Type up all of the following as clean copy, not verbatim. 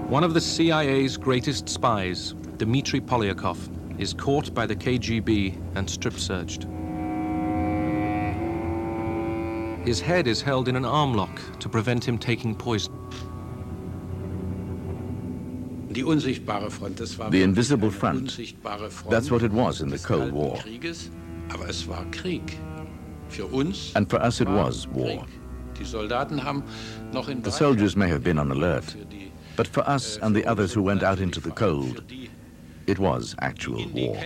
One of the CIA's greatest spies, Dmitry Polyakov, is caught by the KGB and strip-searched. His head is held in an arm lock to prevent him taking poison. The invisible front, that's what it was in the Cold War. And for us it was war. The soldiers may have been on alert, but for us and the others who went out into the cold, it was actual war.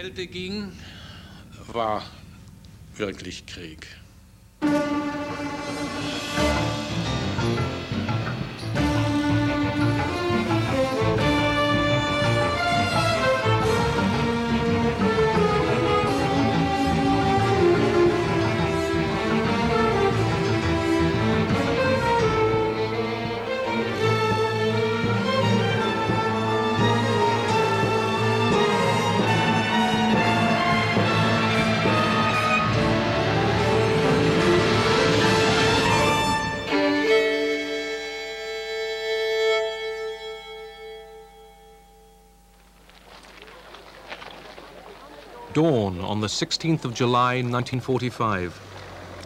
Dawn on the 16th of July, 1945.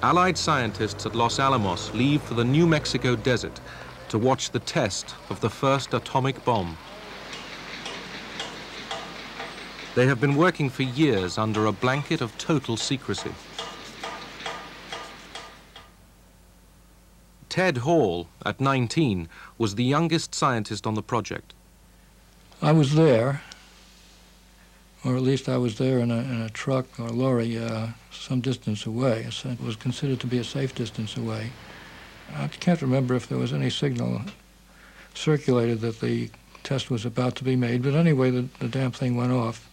Allied scientists at Los Alamos leave for the New Mexico desert to watch the test of the first atomic bomb. They have been working for years under a blanket of total secrecy. Ted Hall, at 19, was the youngest scientist on the project. I was there, or at least I was there in a truck or lorry some distance away. It was considered to be a safe distance away. I can't remember if there was any signal circulated that the test was about to be made, but anyway, the damn thing went off.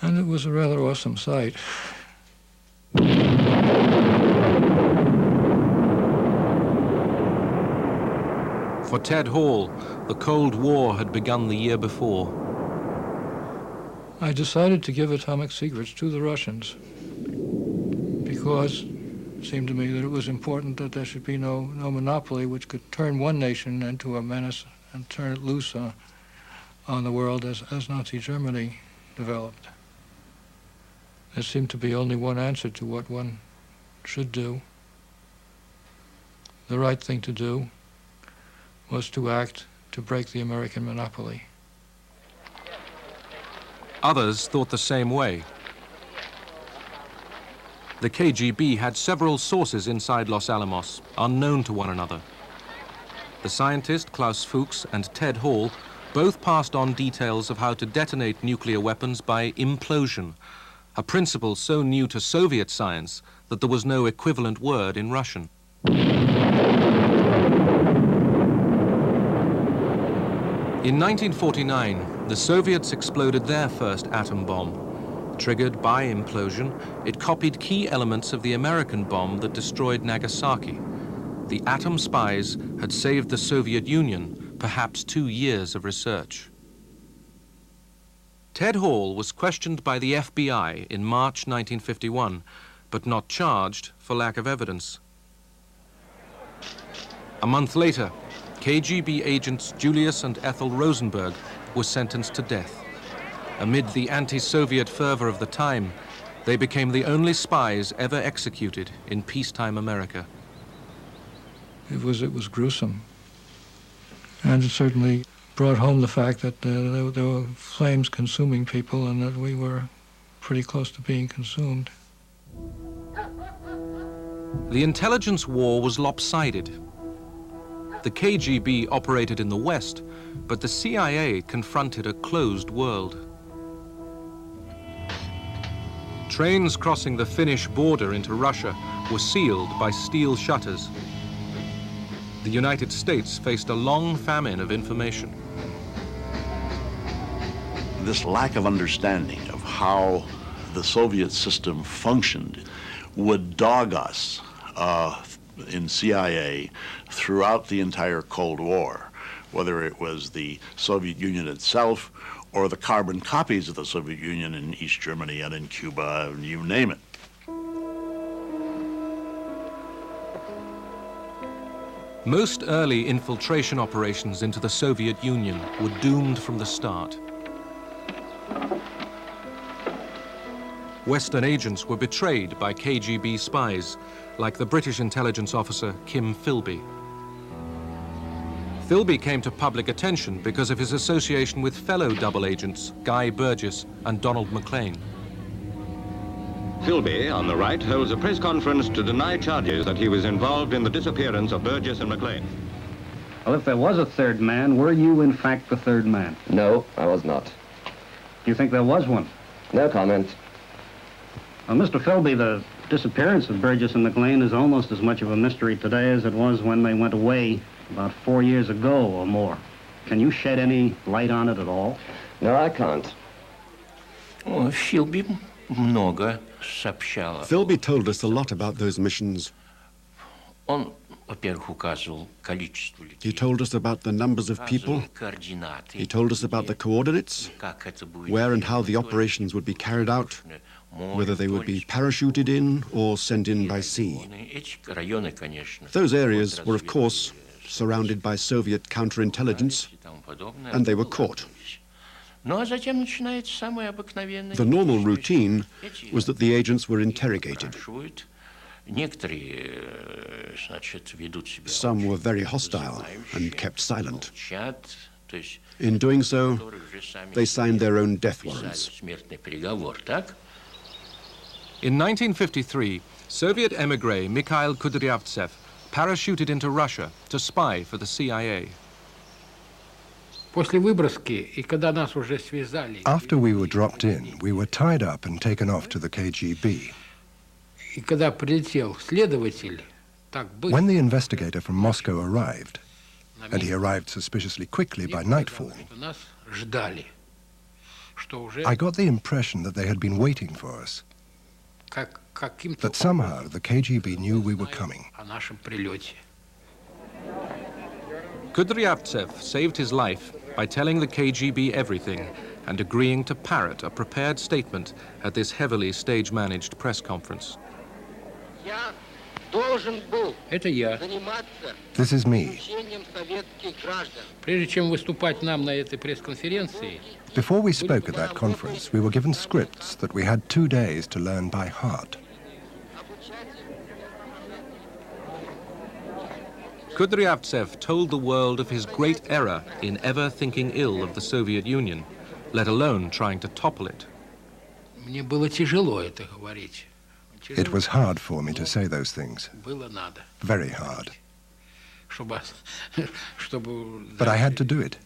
And it was a rather awesome sight. For Ted Hall, the Cold War had begun the year before. I decided to give atomic secrets to the Russians because it seemed to me that it was important that there should be no monopoly which could turn one nation into a menace and turn it loose on the world as Nazi Germany developed. There seemed to be only one answer to what one should do. The right thing to do was to act to break the American monopoly. Others thought the same way. The KGB had several sources inside Los Alamos, unknown to one another. The scientist Klaus Fuchs and Ted Hall both passed on details of how to detonate nuclear weapons by implosion, a principle so new to Soviet science that there was no equivalent word in Russian. In 1949, the Soviets exploded their first atom bomb. Triggered by implosion, it copied key elements of the American bomb that destroyed Nagasaki. The atom spies had saved the Soviet Union perhaps 2 years of research. Ted Hall was questioned by the FBI in March 1951, but not charged for lack of evidence. A month later, KGB agents Julius and Ethel Rosenberg were sentenced to death. Amid the anti-Soviet fervor of the time, they became the only spies ever executed in peacetime America. It was gruesome. And it certainly brought home the fact that there were flames consuming people and that we were pretty close to being consumed. The intelligence war was lopsided. The KGB operated in the West, but the CIA confronted a closed world. Trains crossing the Finnish border into Russia were sealed by steel shutters. The United States faced a long famine of information. This lack of understanding of how the Soviet system functioned would dog us in CIA throughout the entire Cold War, whether it was the Soviet Union itself or the carbon copies of the Soviet Union in East Germany and in Cuba, and you name it. Most early infiltration operations into the Soviet Union were doomed from the start. Western agents were betrayed by KGB spies, like the British intelligence officer Kim Philby. Philby came to public attention because of his association with fellow double agents Guy Burgess and Donald MacLean. Philby, on the right, holds a press conference to deny charges that he was involved in the disappearance of Burgess and MacLean. Well, if there was a third man, were you in fact the third man? No, I was not. Do you think there was one? No comment. Well, Mr. Philby, the disappearance of Burgess and MacLean is almost as much of a mystery today as it was when they went away about 4 years ago or more. Can you shed any light on it at all? No, I can't. Philby много сообщал. Philby told us a lot about those missions. Он, во-первых, указывал количество людей. He told us about the numbers of people. Координаты. He told us about the coordinates, Как это будет where and how the operations would be carried out, whether they would be parachuted in or sent in by sea. Эти районы, конечно. Those areas were, of course, surrounded by Soviet counterintelligence, and they were caught. Ну а затем начинается самое обыкновенное. The normal routine was that the agents were interrogated. Некоторые, значит, ведут себя. Some were very hostile and kept silent. Молчат, то есть In doing so, they signed their own death warrants. смертный приговор, так? In 1953, Soviet emigre Mikhail Kudryavtsev parachuted into Russia to spy for the CIA. После выброски, и когда нас уже связали... After we were dropped in, we were tied up and taken off to the KGB. И когда прилетел следователь, так быстро... When the investigator from Moscow arrived, and he arrived suspiciously quickly by nightfall, Нас ждали, что уже... I got the impression that they had been waiting for us, каким-то... that somehow the KGB knew we were coming. О нашем прилете. Kudryavtsev saved his life by telling the KGB everything and agreeing to parrot a prepared statement at this heavily stage-managed press conference. Это я. This is me. Прежде чем выступать нам на этой пресс-конференции, Before we spoke at that conference, we were given scripts that we had 2 days to learn by heart. Kudryavtsev told the world of his great error in ever thinking ill of the Soviet Union, let alone trying to topple it. мне было тяжело это говорить. It was hard for me to say those things. Было надо. Very hard. Чтобы But I had to do it,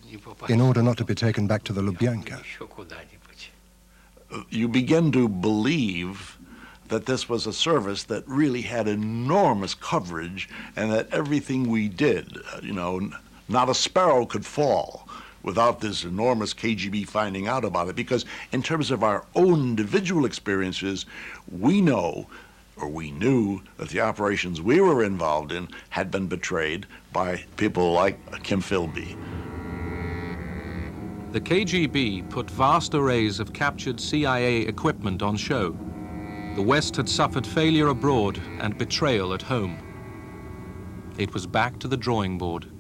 in order not to be taken back to the Lubyanka. еще куда-нибудь. You begin to believe that this was a service that really had enormous coverage and that everything we did, not a sparrow could fall without this enormous KGB finding out about it. Because in terms of our own individual experiences, we knew that the operations we were involved in had been betrayed by people like Kim Philby. The KGB put vast arrays of captured CIA equipment on show. The West had suffered failure abroad and betrayal at home. It was back to the drawing board.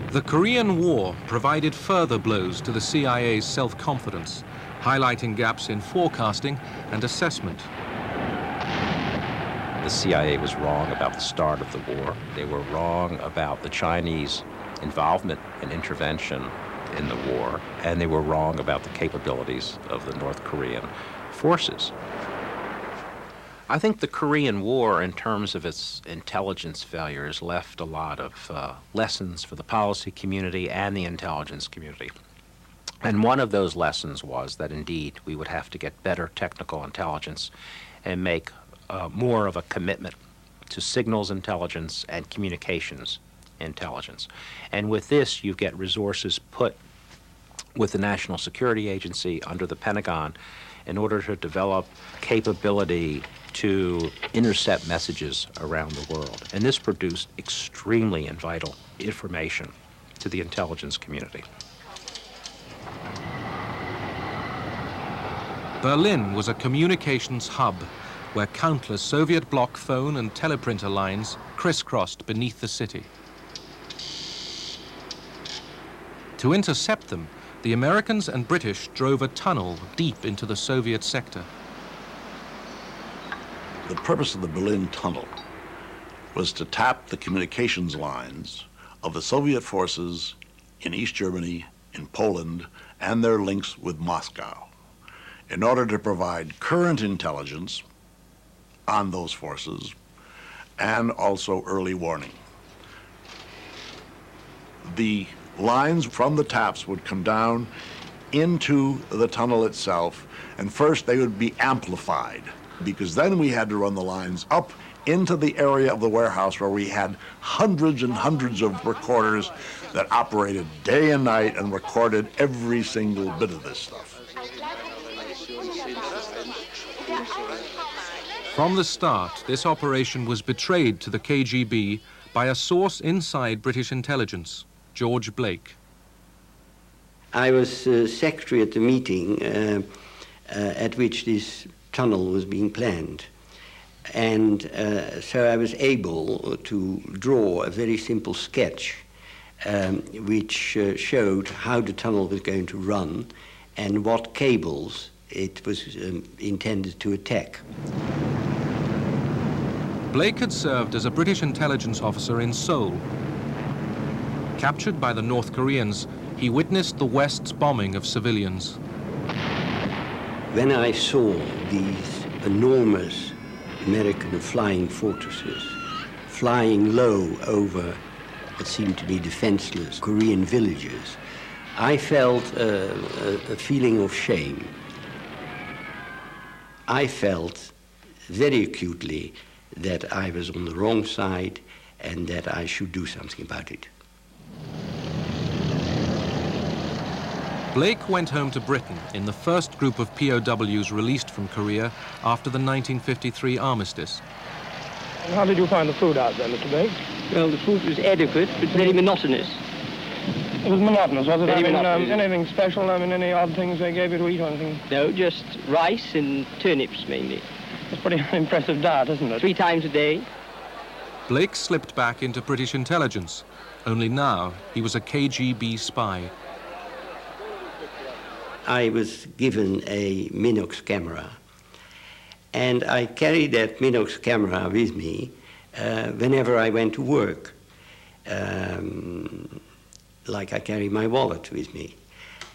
The Korean War provided further blows to the CIA's self-confidence, highlighting gaps in forecasting and assessment. The CIA was wrong about the start of the war. They were wrong about the Chinese involvement and intervention in the war, and they were wrong about the capabilities of the North Korean forces. I think the Korean War, in terms of its intelligence failures, left a lot of lessons for the policy community and the intelligence community. And one of those lessons was that, indeed, we would have to get better technical intelligence and make more of a commitment to signals intelligence and communications intelligence. And with this, you get resources put with the National Security Agency under the Pentagon in order to develop capability to intercept messages around the world. And this produced extremely and vital information to the intelligence community. Berlin was a communications hub, where countless Soviet bloc phone and teleprinter lines crisscrossed beneath the city. To intercept them, the Americans and British drove a tunnel deep into the Soviet sector. The purpose of the Berlin Tunnel was to tap the communications lines of the Soviet forces in East Germany, in Poland, and their links with Moscow, in order to provide current intelligence on those forces and also early warning. The lines from the taps would come down into the tunnel itself, and first they would be amplified, because then we had to run the lines up into the area of the warehouse where we had hundreds and hundreds of recorders that operated day and night and recorded every single bit of this stuff. From the start, this operation was betrayed to the KGB by a source inside British intelligence, George Blake. I was secretary at the meeting at which this tunnel was being planned. And so I was able to draw a very simple sketch which showed how the tunnel was going to run and what cables it was intended to attack. Blake had served as a British intelligence officer in Seoul. Captured by the North Koreans, he witnessed the West's bombing of civilians. When I saw these enormous American flying fortresses flying low over what seemed to be defenseless Korean villages, I felt a feeling of shame. I felt very acutely that I was on the wrong side and that I should do something about it. Blake went home to Britain in the first group of POWs released from Korea after the 1953 armistice. And how did you find the food out there, Mr. Blake? Well, the food was adequate, but very monotonous. It was monotonous, was it? Very monotonous. Anything special? Any odd things they gave you to eat or anything? No, just rice and turnips mainly. It's pretty impressive diet, isn't it? 3 times a day. Blake slipped back into British intelligence, only now he was a KGB spy. I was given a Minox camera, and I carried that Minox camera with me whenever I went to work, like I carry my wallet with me.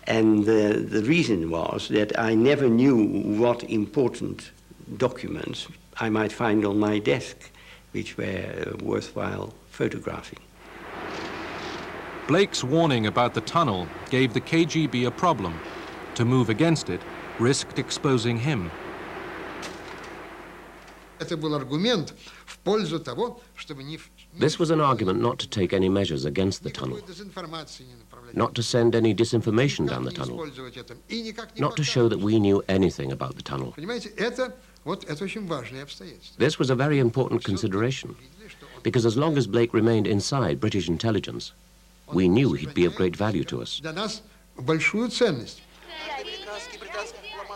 And the reason was that I never knew what important documents I might find on my desk, which were worthwhile photographing. Blake's warning about the tunnel gave the KGB a problem. To move against it risked exposing him. This was an argument not to take any measures against the tunnel, not to send any disinformation down the tunnel, not to show that we knew anything about the tunnel. This was a very important consideration, because as long as Blake remained inside British intelligence, we knew he'd be of great value to us.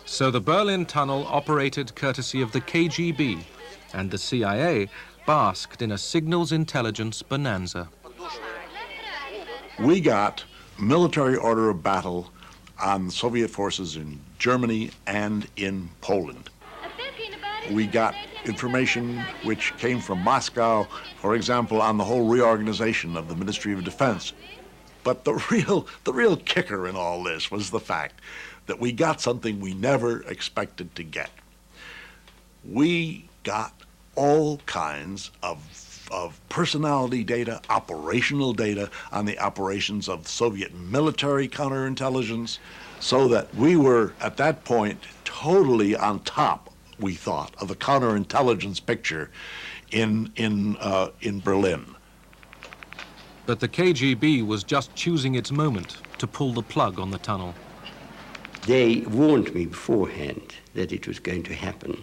So the Berlin Tunnel operated courtesy of the KGB, and the CIA basked in a signals intelligence bonanza. We got military order of battle on Soviet forces in Germany and in Poland. We got information which came from Moscow, for example, on the whole reorganization of the Ministry of Defense. But the real kicker in all this was the fact that we got something we never expected to get. We got all kinds of personality data, operational data on the operations of Soviet military counterintelligence, so that we were, at that point, totally on top, we thought, of the counterintelligence picture in Berlin. But the KGB was just choosing its moment to pull the plug on the tunnel. They warned me beforehand that it was going to happen.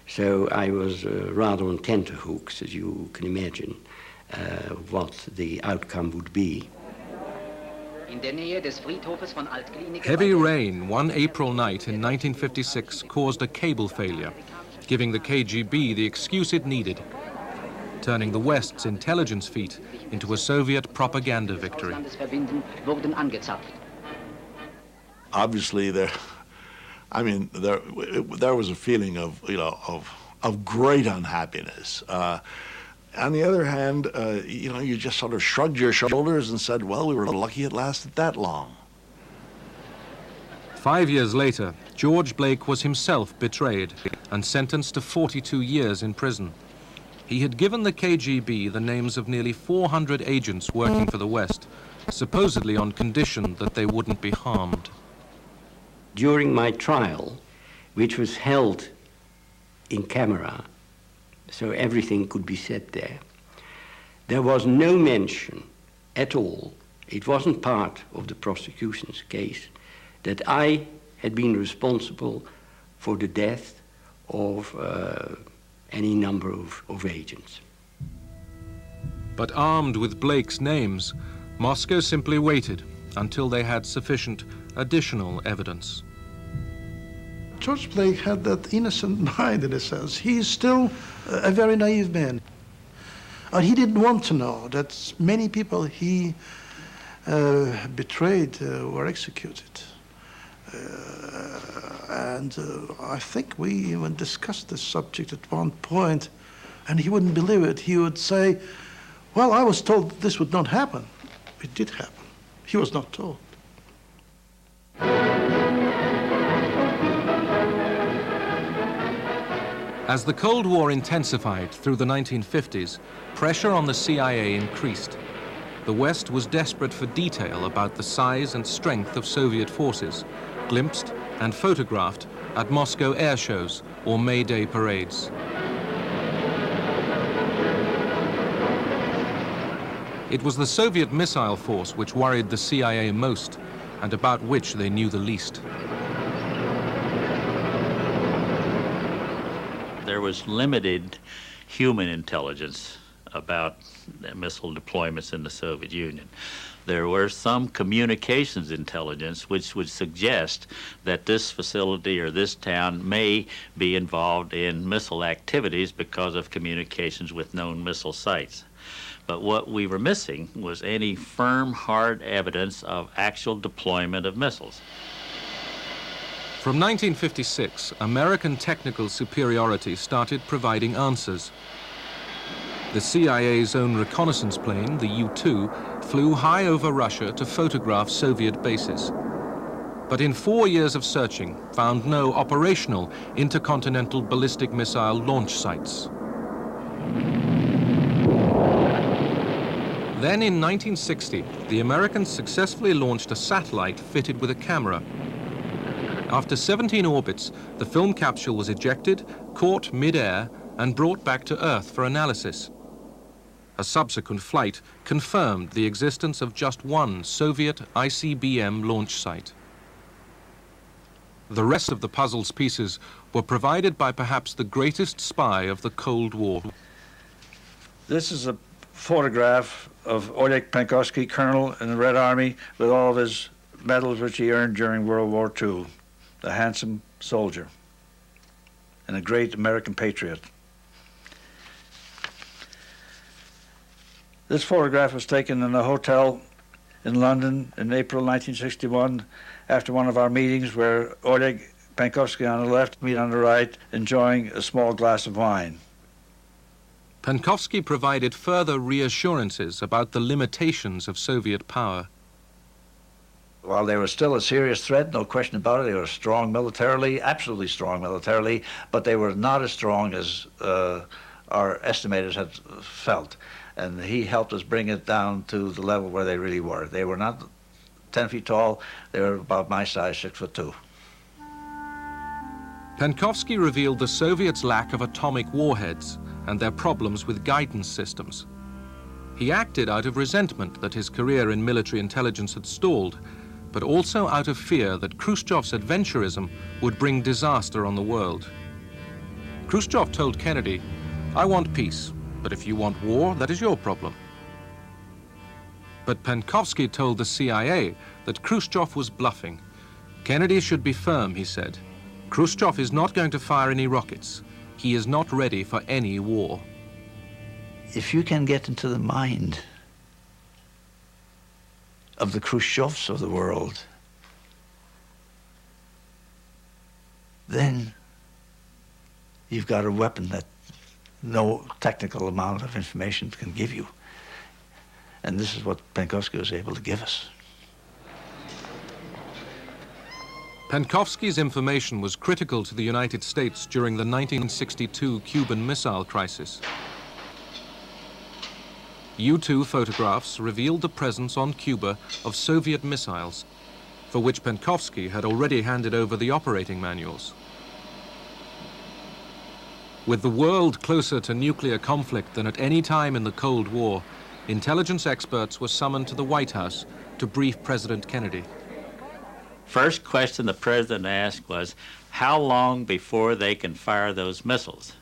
So I was rather on tenterhooks, as you can imagine, what the outcome would be. Heavy rain one April night in 1956 caused a cable failure, giving the KGB the excuse it needed, turning the West's intelligence feat into a Soviet propaganda victory. Obviously, there was a feeling of great unhappiness. On the other hand, you just sort of shrugged your shoulders and said, well, we were lucky it lasted that long. 5 years later, George Blake was himself betrayed and sentenced to 42 years in prison. He had given the KGB the names of nearly 400 agents working for the West, supposedly on condition that they wouldn't be harmed. During my trial, which was held in camera, so everything could be said there was no mention at all, it wasn't part of the prosecution's case, that I had been responsible for the death of any number of agents. But armed with Blake's names, Moscow simply waited until they had sufficient additional evidence. George Blake had that innocent mind, in a sense. He is still a very naive man. And he didn't want to know that many people he betrayed were executed. I think we even discussed this subject at one point, and he wouldn't believe it. He would say, well, I was told that this would not happen. It did happen. He was not told. As the Cold War intensified through the 1950s, pressure on the CIA increased. The West was desperate for detail about the size and strength of Soviet forces, glimpsed and photographed at Moscow air shows or May Day parades. It was the Soviet missile force which worried the CIA most and about which they knew the least. There was limited human intelligence about missile deployments in the Soviet Union. There were some communications intelligence which would suggest that this facility or this town may be involved in missile activities because of communications with known missile sites. But what we were missing was any firm, hard evidence of actual deployment of missiles. From 1956, American technical superiority started providing answers. The CIA's own reconnaissance plane, the U-2, flew high over Russia to photograph Soviet bases. But in 4 years of searching, found no operational intercontinental ballistic missile launch sites. Then in 1960, the Americans successfully launched a satellite fitted with a camera. After 17 orbits, the film capsule was ejected, caught mid-air, and brought back to Earth for analysis. A subsequent flight confirmed the existence of just one Soviet ICBM launch site. The rest of the puzzle's pieces were provided by perhaps the greatest spy of the Cold War. This is a photograph of Oleg Penkovsky, colonel in the Red Army, with all of his medals which he earned during World War II. A handsome soldier and a great American patriot. This photograph was taken in a hotel in London in April 1961 after one of our meetings, where Oleg Penkovsky on the left, me on the right, enjoying a small glass of wine. Penkovsky provided further reassurances about the limitations of Soviet power. While they were still a serious threat, no question about it, they were strong militarily, absolutely strong militarily, but they were not as strong as our estimators had felt. And he helped us bring it down to the level where they really were. They were not 10 feet tall, they were about my size, 6'2". Penkovsky revealed the Soviets' lack of atomic warheads and their problems with guidance systems. He acted out of resentment that his career in military intelligence had stalled, but also out of fear that Khrushchev's adventurism would bring disaster on the world. Khrushchev told Kennedy, "I want peace, but if you want war, that is your problem." But Penkovsky told the CIA that Khrushchev was bluffing. Kennedy should be firm, he said. Khrushchev is not going to fire any rockets. he is not ready for any war. If you can get into the mind of the Khrushchevs of the world, then you've got a weapon that no technical amount of information can give you. And this is what Penkovsky was able to give us. Penkovsky's information was critical to the United States during the 1962 Cuban Missile Crisis. U-2 photographs revealed the presence on Cuba of Soviet missiles, for which Penkovsky had already handed over the operating manuals. With the world closer to nuclear conflict than at any time in the Cold War, intelligence experts were summoned to the White House to brief President Kennedy. First question the president asked was, how long before they can fire those missiles?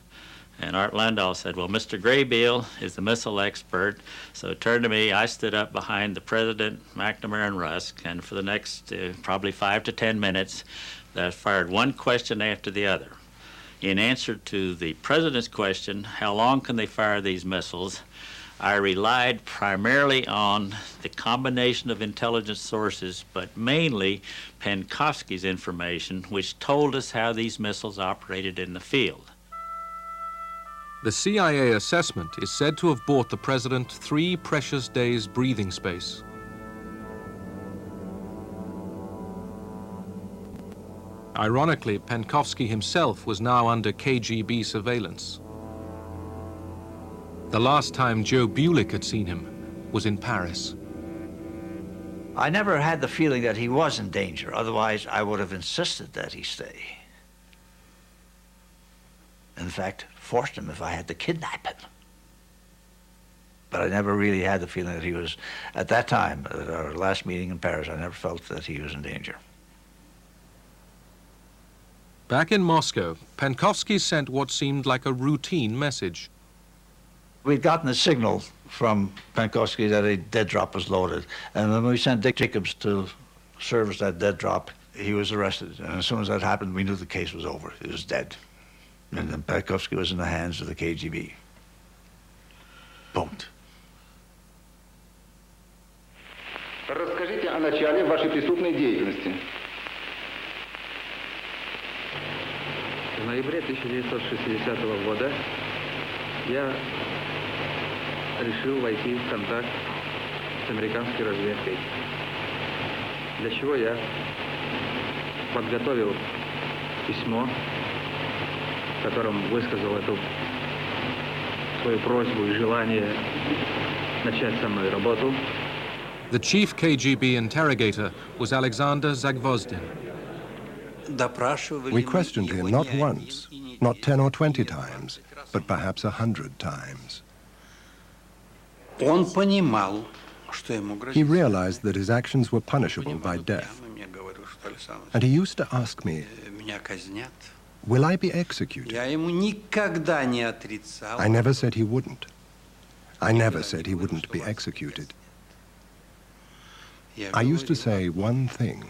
And Art Landau said, well, Mr. Graybeal is the missile expert, so it turned to me. I stood up behind the president, McNamara and Rusk, and for the next probably 5 to 10 minutes, they fired one question after the other. In answer to the president's question, how long can they fire these missiles, I relied primarily on the combination of intelligence sources, but mainly Penkovsky's information, which told us how these missiles operated in the field. The CIA assessment is said to have bought the president 3 precious days' breathing space. Ironically, Penkovsky himself was now under KGB surveillance. The last time Joe Bulick had seen him was in Paris. I never had the feeling that he was in danger. Otherwise, I would have insisted that he stay. In fact, forced him if I had to kidnap him. But I never really had the feeling that he was, at that time, at our last meeting in Paris, I never felt that he was in danger. Back in Moscow, Penkovsky sent what seemed like a routine message. We'd gotten a signal from Penkovsky that a dead drop was loaded. And when we sent Dick Jacobs to service that dead drop, he was arrested. And as soon as that happened, we knew the case was over. He was dead. And then Penkovsky was in the hands of the KGB. Boom. Расскажите о начале вашей преступной деятельности. В ноябре 1960 года я решил войти в контакт с американской разведкой, для чего я подготовил письмо, в котором высказал эту свою просьбу и желание начать со мной работу. The chief KGB interrogator was Alexander Zagvozdin. We questioned him not once, not 10 or 20 times, but perhaps 100 times. He realized that his actions were punishable by death. And he used to ask me, will I be executed? I never said he wouldn't. I never said he wouldn't be executed. I used to say one thing.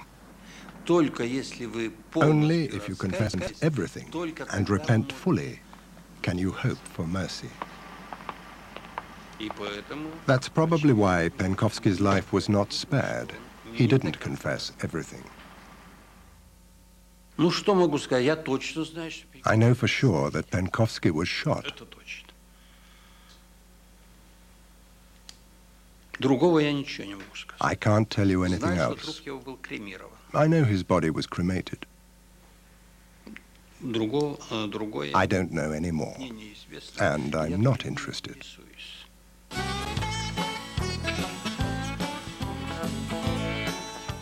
Only if you confess everything and repent fully can you hope for mercy. That's probably why Penkovsky's life was not spared. He didn't confess everything. I know for sure that Penkovsky was shot. I can't tell you anything else. I know his body was cremated. I don't know any more, and I'm not interested.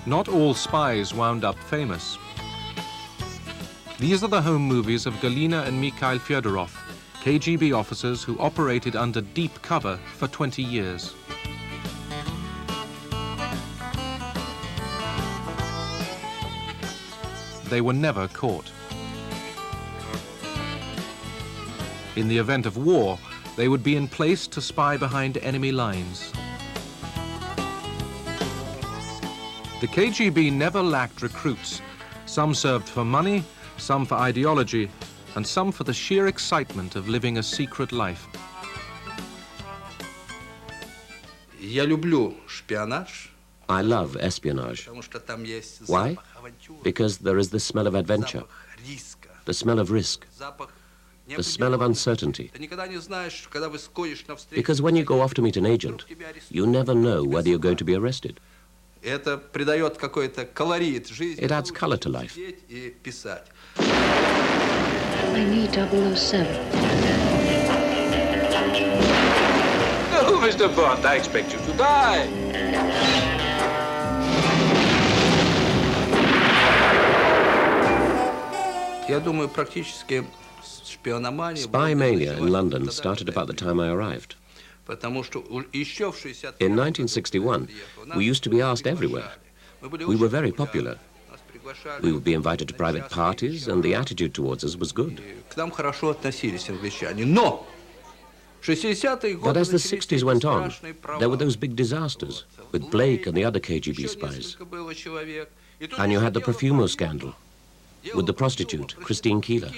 Not all spies wound up famous. These are the home movies of Galina and Mikhail Fyodorov, KGB officers who operated under deep cover for 20 years. They were never caught. In the event of war, they would be in place to spy behind enemy lines. The KGB never lacked recruits. Some served for money, some for ideology, and some for the sheer excitement of living a secret life. Я люблю шпионаж. I love espionage. Why? Because there is the smell of adventure, the smell of risk, the smell of uncertainty. Because when you go off to meet an agent, you never know whether you're going to be arrested. It adds color to life. I need 007. No, Mr. Bond, I expect you to die. Spy mania in London started about the time I arrived. In 1961, we used to be asked everywhere. We were very popular. We would be invited to private parties, and the attitude towards us was good. But as the 60s went on, there were those big disasters with Blake and the other KGB spies. And you had the Profumo scandal with the prostitute, Christine Keeler.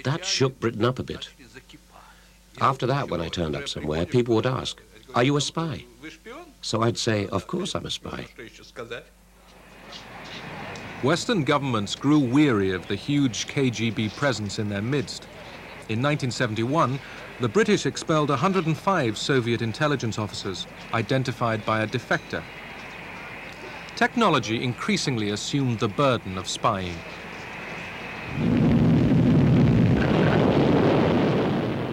That shook Britain up a bit. After that, when I turned up somewhere, people would ask, "Are you a spy?" So I'd say, "Of course I'm a spy." Western governments grew weary of the huge KGB presence in their midst. In 1971, the British expelled 105 Soviet intelligence officers, identified by a defector. Technology increasingly assumed the burden of spying.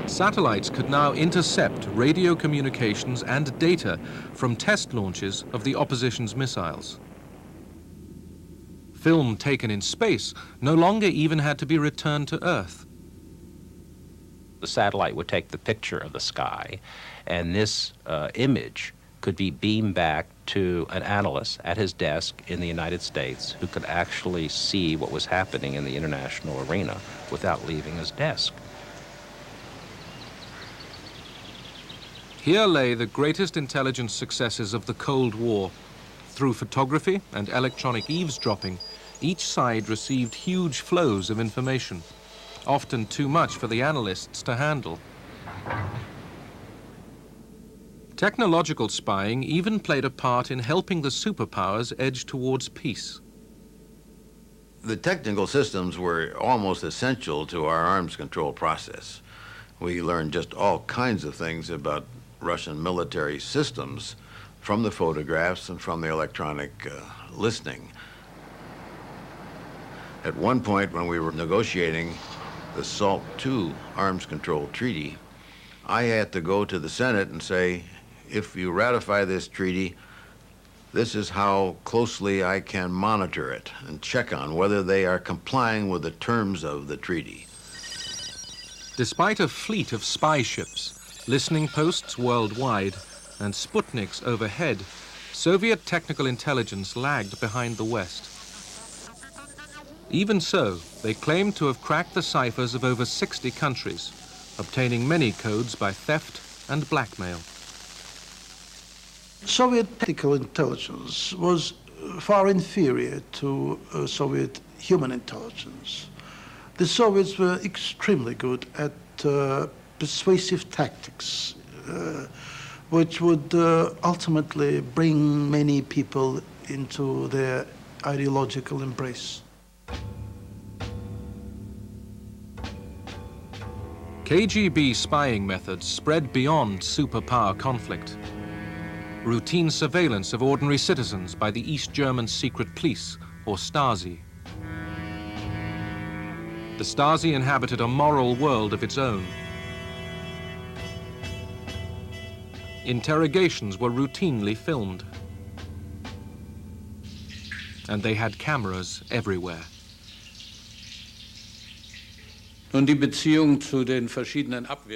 Satellites could now intercept radio communications and data from test launches of the opposition's missiles. Film taken in space no longer even had to be returned to Earth. The satellite would take the picture of the sky, and this image could be beamed back to an analyst at his desk in the United States who could actually see what was happening in the international arena without leaving his desk. Here lay the greatest intelligence successes of the Cold War. Through photography and electronic eavesdropping, each side received huge flows of information, often too much for the analysts to handle. Technological spying even played a part in helping the superpowers edge towards peace. The technical systems were almost essential to our arms control process. We learned just all kinds of things about Russian military systems from the photographs and from the electronic listening. At one point, when we were negotiating the SALT II arms control treaty, I had to go to the Senate and say, if you ratify this treaty, this is how closely I can monitor it and check on whether they are complying with the terms of the treaty. Despite a fleet of spy ships, listening posts worldwide, and Sputniks overhead, Soviet technical intelligence lagged behind the West. Even so, they claimed to have cracked the ciphers of over 60 countries, obtaining many codes by theft and blackmail. Soviet technical intelligence was far inferior to Soviet human intelligence. The Soviets were extremely good at persuasive tactics, which would ultimately bring many people into their ideological embrace. KGB spying methods spread beyond superpower conflict. Routine surveillance of ordinary citizens by the East German secret police, or Stasi. The Stasi inhabited a moral world of its own. Interrogations were routinely filmed. And they had cameras everywhere.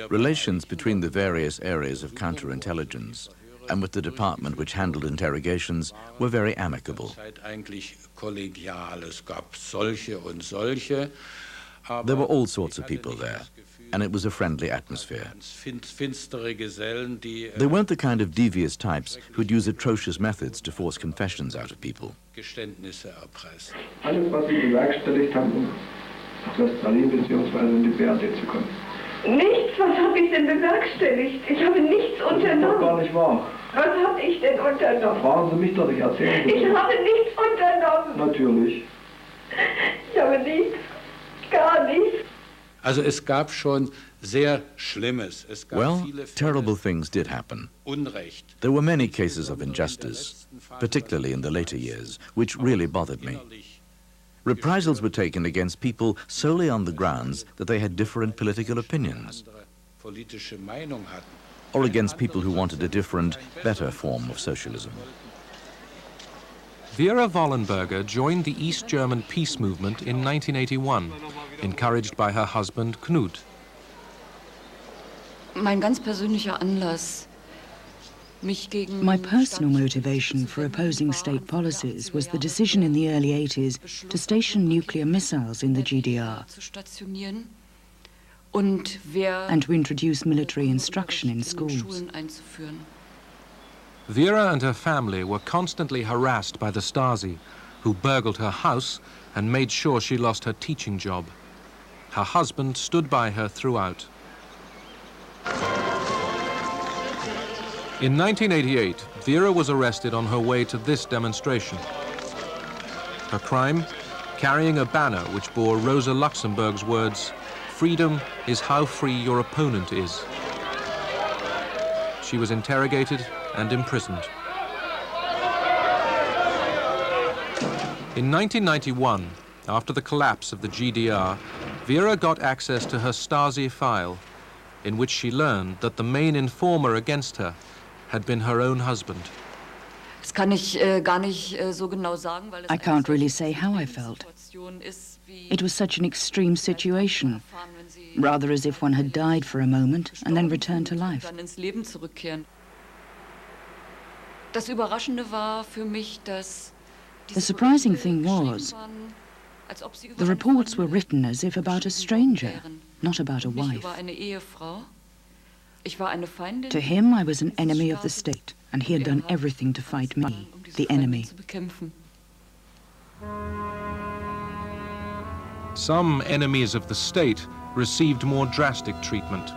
Relations between the various areas of counterintelligence and with the department which handled interrogations were very amicable. There were all sorts of people there, and it was a friendly atmosphere. They weren't the kind of devious types who'd use atrocious methods to force confessions out of people. zu Berlin bzw. in die BRD zu kommen. Nichts? Was habe ich denn bewerkstelligt? Ich habe nichts unternommen. Das ist doch gar nicht wahr. Was habe ich denn unternommen? Fragen Sie mich doch nicht, erzählen Sie Ich doch. habe nichts unternommen. Natürlich. Ich habe nichts. Gar nichts. Also es gab schon sehr Schlimmes. Es gab Well, viele Fälle terrible things did happen. Unrecht. There were many cases of injustice, particularly in the later years, which really bothered me. Reprisals were taken against people solely on the grounds that they had different political opinions, Politische Meinung hatten. or against people who wanted a different, better form of socialism. Vera Wollenberger joined the East German peace movement in 1981, encouraged by her husband Knut. Mein ganz persönlicher Anlass, My personal motivation for opposing state policies was the decision in the early 80s to station nuclear missiles in the GDR and to introduce military instruction in schools. Vera and her family were constantly harassed by the Stasi, who burgled her house and made sure she lost her teaching job. Her husband stood by her throughout. In 1988, Vera was arrested on her way to this demonstration. Her crime? Carrying a banner which bore Rosa Luxemburg's words, "Freedom is how free your opponent is." She was interrogated and imprisoned. In 1991, after the collapse of the GDR, Vera got access to her Stasi file, in which she learned that the main informer against her had been her own husband. I can't really say how I felt. It was such an extreme situation, rather as if one had died for a moment and then returned to life. The surprising thing was, the reports were written as if about a stranger, not about a wife. To him, I was an enemy of the state, and he had done everything to fight me, the enemy. Some enemies of the state received more drastic treatment.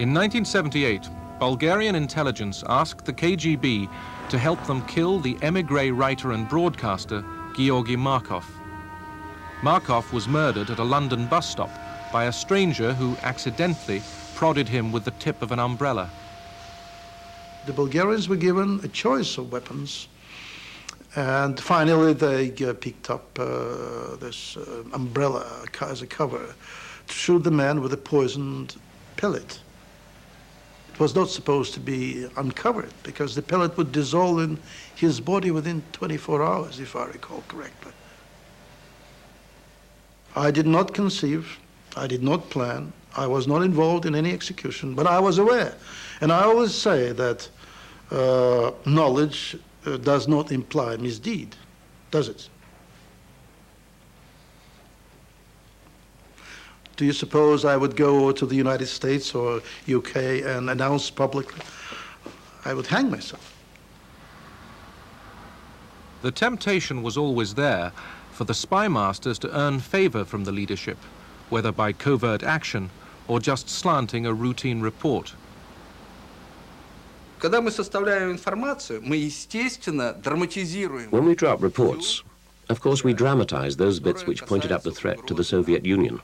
In 1978, Bulgarian intelligence asked the KGB to help them kill the émigré writer and broadcaster Georgy Markov. Markov was murdered at a London bus stop by a stranger who accidentally prodded him with the tip of an umbrella. The Bulgarians were given a choice of weapons, and finally they picked up this umbrella as a cover to shoot the man with a poisoned pellet. It was not supposed to be uncovered because the pellet would dissolve in his body within 24 hours, if I recall correctly. I did not conceive, I did not plan, I was not involved in any execution, but I was aware. And I always say that knowledge does not imply misdeed, does it? Do you suppose I would go to the United States or UK and announce publicly? I would hang myself. The temptation was always there for the spy masters to earn favor from the leadership, whether by covert action or just slanting a routine report. Когда мы составляем информацию, мы, естественно, драматизируем. When we draw up reports, of course we dramatize those bits which pointed out the threat to the Soviet Union.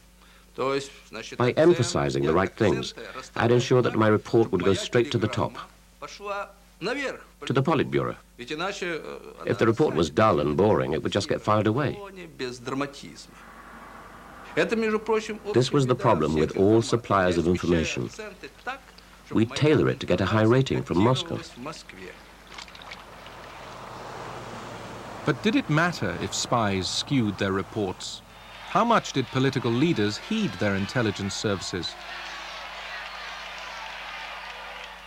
By emphasizing the right things, I'd ensure that my report would go straight to the top, to the Politburo. If the report was dull and boring, it would just get filed away. This was the problem with all suppliers of information. We tailor it to get a high rating from Moscow. But did it matter if spies skewed their reports? How much did political leaders heed their intelligence services?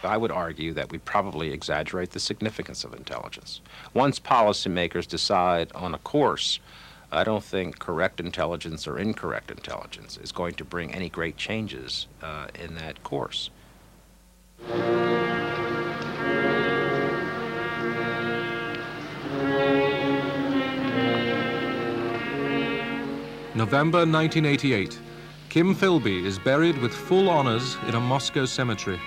I would argue that we probably exaggerate the significance of intelligence. Once policymakers decide on a course, I don't think correct intelligence or incorrect intelligence is going to bring any great changes in that course. November 1988. Kim Philby is buried with full honors in a Moscow cemetery.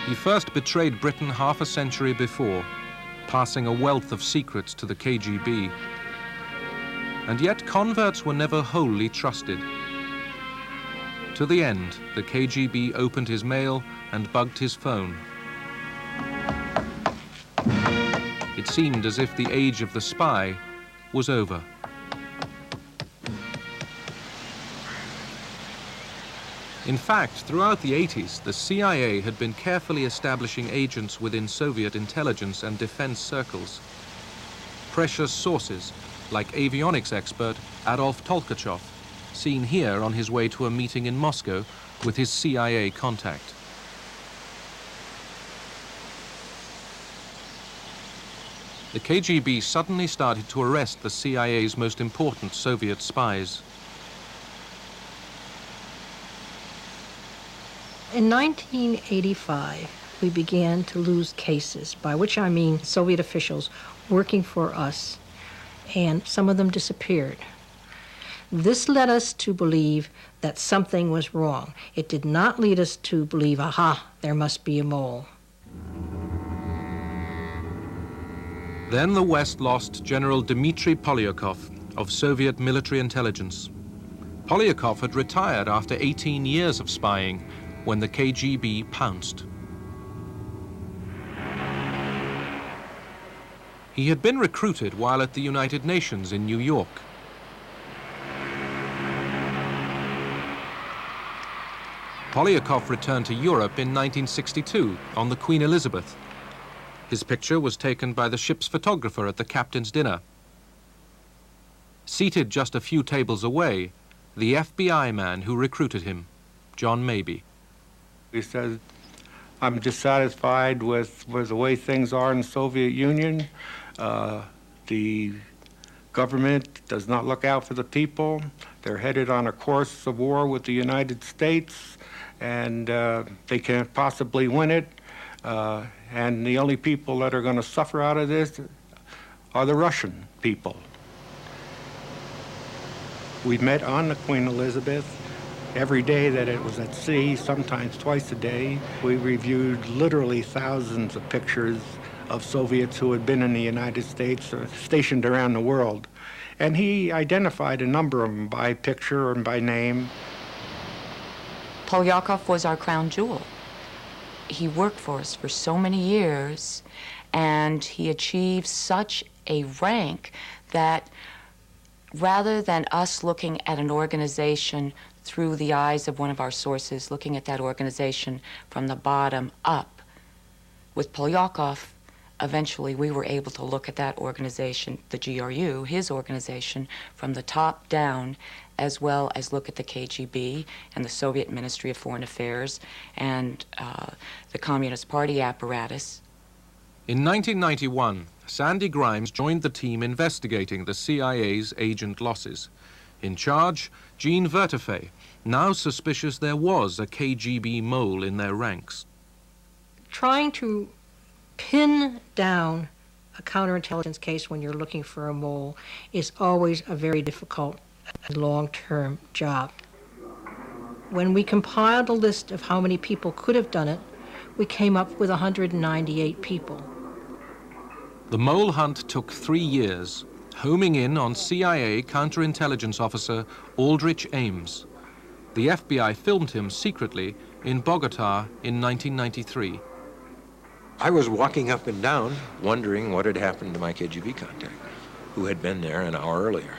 He first betrayed Britain half a century before, passing a wealth of secrets to the KGB. And yet converts were never wholly trusted. To the end, the KGB opened his mail and bugged his phone. It seemed as if the age of the spy was over. In fact, throughout the 80s, the CIA had been carefully establishing agents within Soviet intelligence and defense circles. Precious sources, like avionics expert Adolf Tolkachev, seen here on his way to a meeting in Moscow with his CIA contact. The KGB suddenly started to arrest the CIA's most important Soviet spies. In 1985, we began to lose cases, by which I mean Soviet officials working for us, and some of them disappeared. This led us to believe that something was wrong. It did not lead us to believe, aha, there must be a mole. Then the West lost General Dmitry Polyakov of Soviet military intelligence. Polyakov had retired after 18 years of spying when the KGB pounced. He had been recruited while at the United Nations in New York. Polyakov returned to Europe in 1962 on the Queen Elizabeth. His picture was taken by the ship's photographer at the captain's dinner. Seated just a few tables away, the FBI man who recruited him, John Mabie. He said, I'm dissatisfied with the way things are in the Soviet Union. The government does not look out for the people. They're headed on a course of war with the United States, and they can't possibly win it. And the only people that are going to suffer out of this are the Russian people. We met on the Queen Elizabeth every day that it was at sea, sometimes twice a day. We reviewed literally thousands of pictures of Soviets who had been in the United States or stationed around the world. And he identified a number of them by picture and by name. Polyakov was our crown jewel. He worked for us for so many years, and he achieved such a rank that rather than us looking at an organization through the eyes of one of our sources, looking at that organization from the bottom up, with Polyakov, eventually we were able to look at that organization, the GRU, his organization, from the top down, as well as look at the KGB and the Soviet Ministry of Foreign Affairs and the Communist Party apparatus. In 1991, Sandy Grimes joined the team investigating the CIA's agent losses. In charge, Jean Vertefeuille, now suspicious there was a KGB mole in their ranks. Trying to pin down a counterintelligence case when you're looking for a mole is always a very difficult and long-term job. When we compiled a list of how many people could have done it, we came up with 198 people. The mole hunt took 3 years, homing in on CIA counterintelligence officer Aldrich Ames. The FBI filmed him secretly in Bogota in 1993. I was walking up and down, wondering what had happened to my KGB contact, who had been there an hour earlier.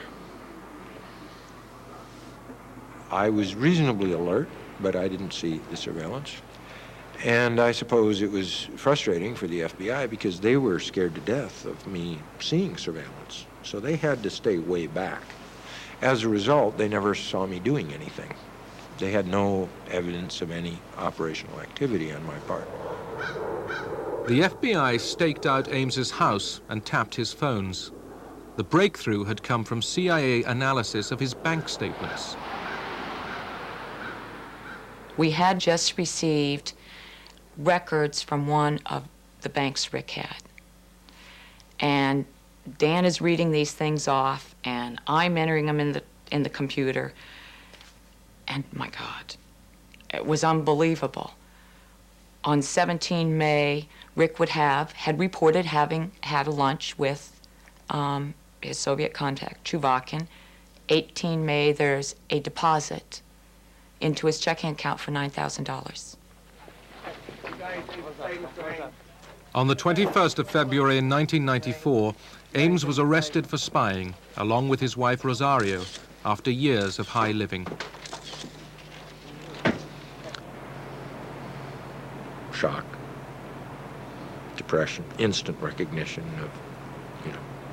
I was reasonably alert, but I didn't see the surveillance. And I suppose it was frustrating for the FBI because they were scared to death of me seeing surveillance. So they had to stay way back. As a result, they never saw me doing anything. They had no evidence of any operational activity on my part. The FBI staked out Ames's house and tapped his phones. The breakthrough had come from CIA analysis of his bank statements. We had just received records from one of the banks Rick had. And Dan is reading these things off, and I'm entering them in the computer. And my God, it was unbelievable. On 17 May, Rick had reported having had a lunch with his Soviet contact, Chuvakin. 18 May, there's a deposit into his checking account for $9,000. On the 21st of February in 1994, Ames was arrested for spying, along with his wife Rosario, after years of high living. Shock, depression, instant recognition of,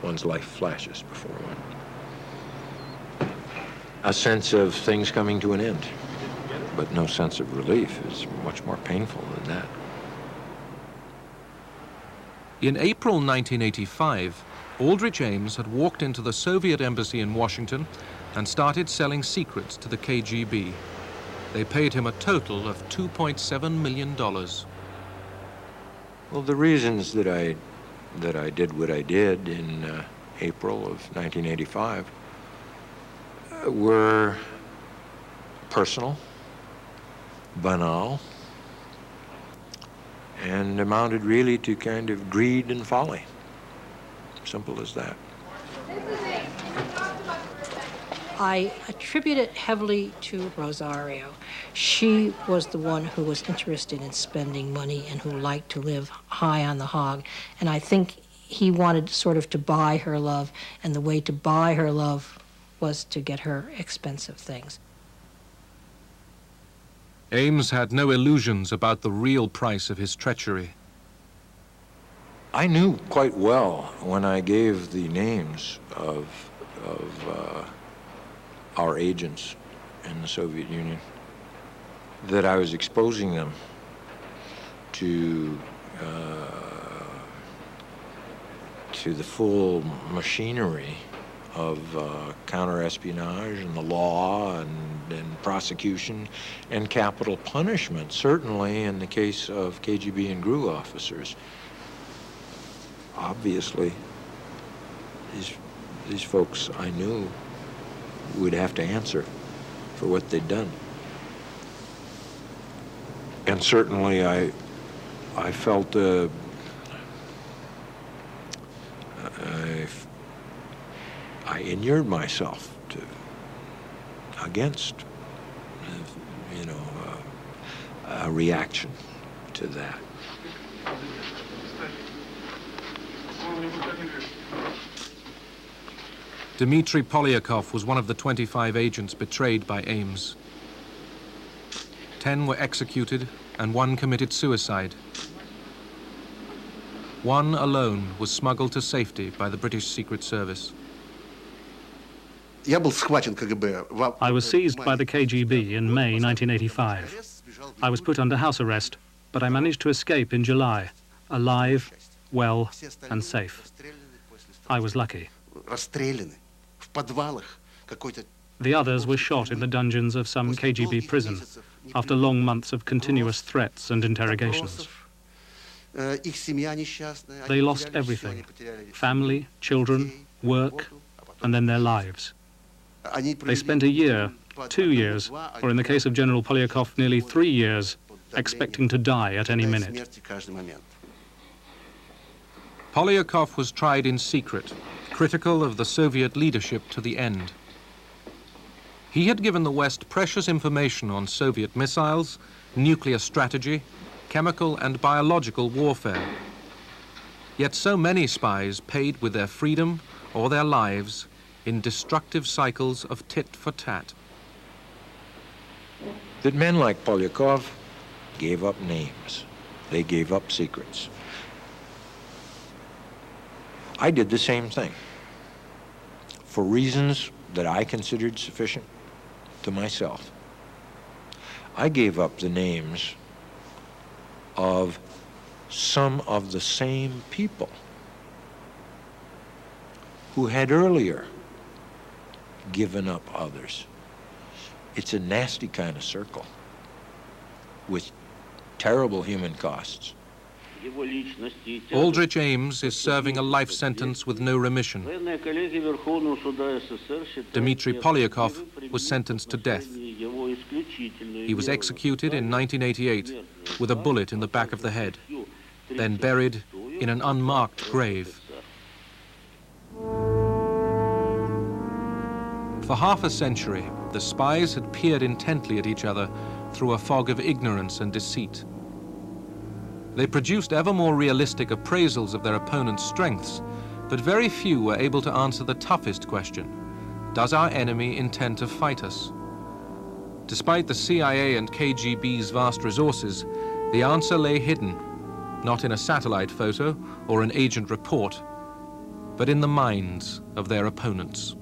one's life flashes before one. A sense of things coming to an end, but no sense of relief is much more painful than that. In April 1985, Aldrich Ames had walked into the Soviet embassy in Washington and started selling secrets to the KGB. They paid him a total of $2.7 million. Well, the reasons that I did what I did in April of 1985 were personal, banal, and amounted really to kind of greed and folly. Simple as that. I attribute it heavily to Rosario. She was the one who was interested in spending money and who liked to live high on the hog. And I think he wanted sort of to buy her love, and the way to buy her love was to get her expensive things. Ames had no illusions about the real price of his treachery. I knew quite well when I gave the names of our agents in the Soviet Union that I was exposing them to the full machinery of counter-espionage and the law and prosecution and capital punishment, certainly in the case of KGB and GRU officers. Obviously, these folks I knew would have to answer for what they'd done. And certainly I felt I inured myself against, a reaction to that. Dmitry Polyakov was one of the 25 agents betrayed by Ames. 10 were executed and 1 committed suicide. 1 alone was smuggled to safety by the British Secret Service. I was seized by the KGB in May 1985. I was put under house arrest, but I managed to escape in July, alive, well, and safe. I was lucky. The others were shot in the dungeons of some KGB prison after long months of continuous threats and interrogations. They lost everything: family, children, work, and then their lives. They spent a year, 2 years, or in the case of General Polyakov, nearly 3 years, expecting to die at any minute. Polyakov was tried in secret, critical of the Soviet leadership to the end. He had given the West precious information on Soviet missiles, nuclear strategy, chemical and biological warfare. Yet so many spies paid with their freedom or their lives in destructive cycles of tit for tat. That men like Polyakov gave up names. They gave up secrets. I did the same thing for reasons that I considered sufficient to myself. I gave up the names of some of the same people who had earlier given up others. It's a nasty kind of circle with terrible human costs. Aldrich Ames is serving a life sentence with no remission. Dmitry Polyakov was sentenced to death. He was executed in 1988 with a bullet in the back of the head, then buried in an unmarked grave. For half a century, the spies had peered intently at each other through a fog of ignorance and deceit. They produced ever more realistic appraisals of their opponent's strengths, but very few were able to answer the toughest question: does our enemy intend to fight us? Despite the CIA and KGB's vast resources, the answer lay hidden, not in a satellite photo or an agent report, but in the minds of their opponents.